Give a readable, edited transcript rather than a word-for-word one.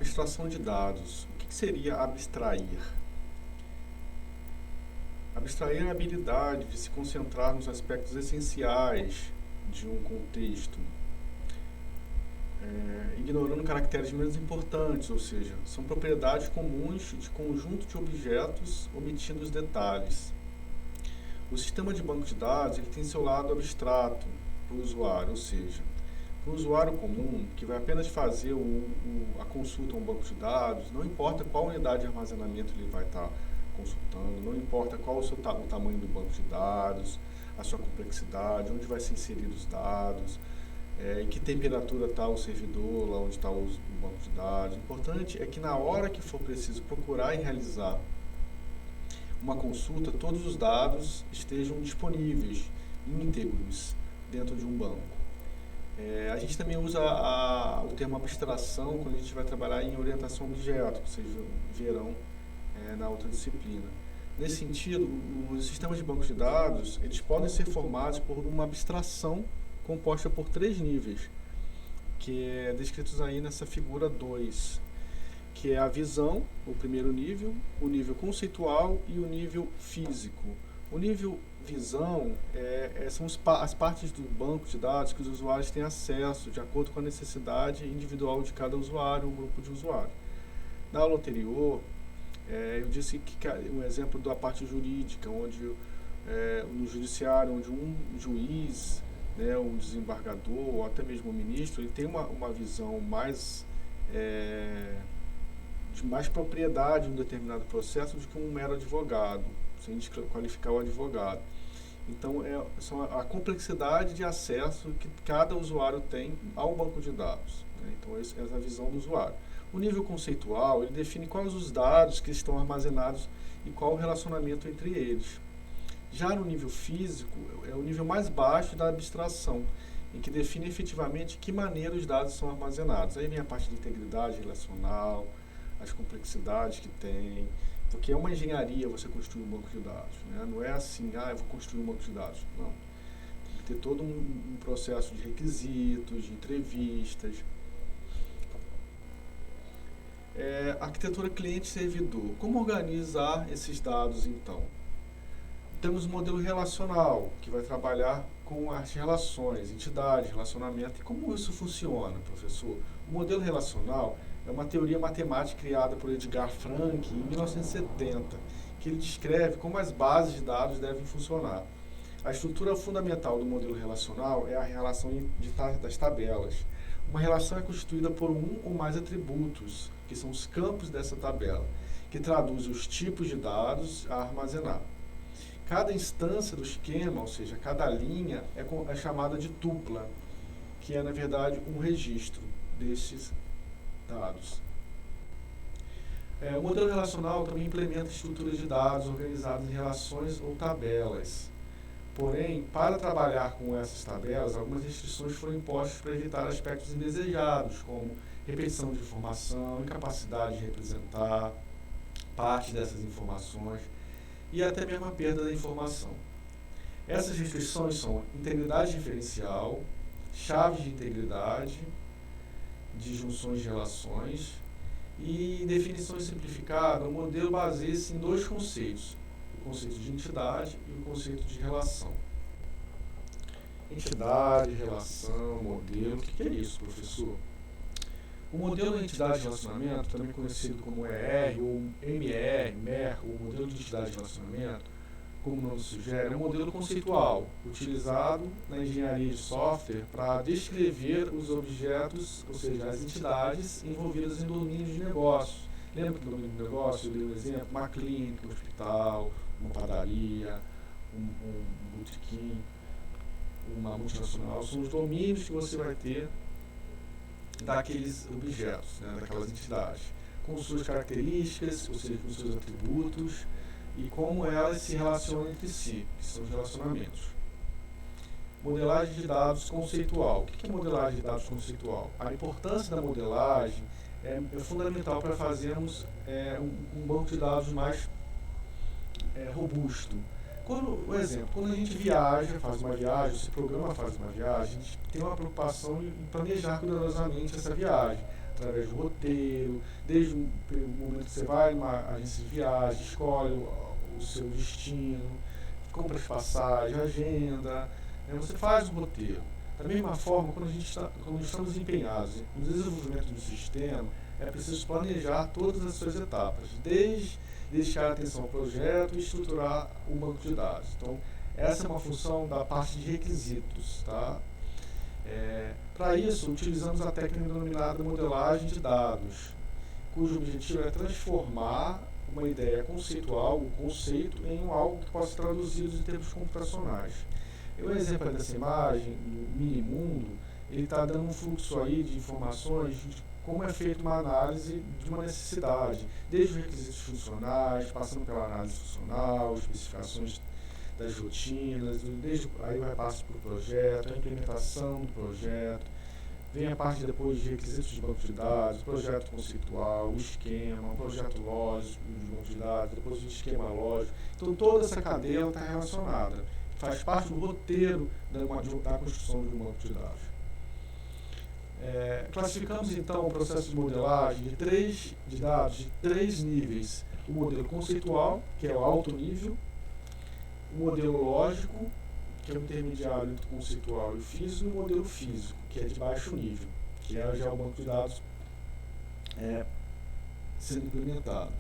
Abstração de dados. O que seria abstrair? Abstrair é a habilidade de se concentrar nos aspectos essenciais de um contexto, ignorando caracteres menos importantes, ou seja, são propriedades comuns de conjunto de objetos, omitindo os detalhes. O sistema de banco de dados ele tem seu lado abstrato para o usuário, ou seja, para o usuário comum, que vai apenas fazer a consulta a um banco de dados, não importa qual unidade de armazenamento ele vai estar consultando, não importa qual o tamanho do banco de dados, a sua complexidade, onde vai ser inserido os dados, em que temperatura está o servidor, lá onde está o banco de dados. O importante é que na hora que for preciso procurar e realizar uma consulta, todos os dados estejam disponíveis, íntegros, dentro de um banco. A gente também usa o termo abstração quando a gente vai trabalhar em orientação a objeto, que vocês verão na outra disciplina. Nesse sentido, os sistemas de bancos de dados eles podem ser formados por uma abstração composta por 3 níveis, que é descritos aí nessa figura 2, que é a visão, o primeiro nível, o nível conceitual e o nível físico. O nível visão são as partes do banco de dados que os usuários têm acesso de acordo com a necessidade individual de cada usuário ou grupo de usuário. Na aula anterior, eu disse que um exemplo da parte jurídica, onde no judiciário, onde um juiz, um desembargador ou até mesmo um ministro, ele tem uma visão mais de mais propriedade em um determinado processo do que um mero advogado, sem desqualificar o advogado. Então, são a complexidade de acesso que cada usuário tem ao banco de dados. Então, essa é a visão do usuário. O nível conceitual, ele define quais os dados que estão armazenados e qual o relacionamento entre eles. Já no nível físico, é o nível mais baixo da abstração, em que define efetivamente que maneira os dados são armazenados. Aí vem a parte de integridade relacional, as complexidades que tem, porque é uma engenharia você construir um banco de dados. Não é assim, eu vou construir um banco de dados. Não. Tem que ter todo um processo de requisitos, de entrevistas. Arquitetura cliente-servidor. Como organizar esses dados, então? Temos o modelo relacional, que vai trabalhar com as relações, entidades, relacionamento. E como isso funciona, professor? O modelo relacional é uma teoria matemática criada por Edgar Frank em 1970, que ele descreve como as bases de dados devem funcionar. A estrutura fundamental do modelo relacional é a relação das tabelas. Uma relação é constituída por um ou mais atributos, que são os campos dessa tabela, que traduzem os tipos de dados a armazenar. Cada instância do esquema, ou seja, cada linha, é chamada de tupla, que é, na verdade, um registro desses dados. O modelo relacional também implementa estruturas de dados organizadas em relações ou tabelas. Porém, para trabalhar com essas tabelas, algumas restrições foram impostas para evitar aspectos indesejados, como repetição de informação, incapacidade de representar parte dessas informações e até mesmo a perda da informação. Essas restrições são integridade diferencial, chaves de integridade, disjunções de relações e definição simplificada. O modelo baseia-se em 2 conceitos, o conceito de entidade e o conceito de relação. Entidade, relação, modelo, o que é isso, professor? O modelo de entidade de relacionamento, também conhecido como ER ou MR, MER, ou modelo de entidade de relacionamento, como o nome sugere, é um modelo conceitual, utilizado na engenharia de software para descrever os objetos, ou seja, as entidades envolvidas em domínios de negócios. Lembra que no domínio de negócio eu dei um exemplo? Uma clínica, um hospital, uma padaria, um botequim, uma multinacional. São os domínios que você vai ter daqueles objetos, daquelas entidades, com suas características, ou seja, com seus atributos, e como elas se relacionam entre si, que são os relacionamentos. Modelagem de dados conceitual. O que é modelagem de dados conceitual? A importância da modelagem é fundamental para fazermos um banco de dados mais robusto. Por exemplo, quando a gente faz uma viagem, se programa faz uma viagem, a gente tem uma preocupação em planejar cuidadosamente essa viagem. através do roteiro, desde o momento que você vai numa agência de viagem, escolhe o seu destino, compra as passagens, agenda, né? Você faz o roteiro. Da mesma forma, quando estamos empenhados no desenvolvimento do sistema, é preciso planejar todas as suas etapas, desde dedicar atenção ao projeto e estruturar o banco de dados. Então, essa é uma função da parte de requisitos, tá? Para isso, utilizamos a técnica denominada modelagem de dados, cujo objetivo é transformar uma ideia conceitual, um conceito, em algo que possa ser traduzido em termos computacionais. O exemplo dessa imagem, o mini-mundo, ele está dando um fluxo aí de informações de como é feita uma análise de uma necessidade, desde os requisitos funcionais, passando pela análise funcional, especificações das rotinas, desde aí o repasse para o projeto, a implementação do projeto, vem a parte depois de requisitos de banco de dados, projeto conceitual, o esquema, o projeto lógico de banco de dados, depois o esquema lógico. Então toda essa cadeia está relacionada, faz parte do roteiro da construção de um banco de dados. Classificamos então o processo de modelagem de dados de três níveis: o modelo conceitual, que é o alto nível, o modelo lógico, que é o intermediário entre o conceitual e o físico, e o modelo físico, que é de baixo nível, que é já o banco de dados sendo implementado.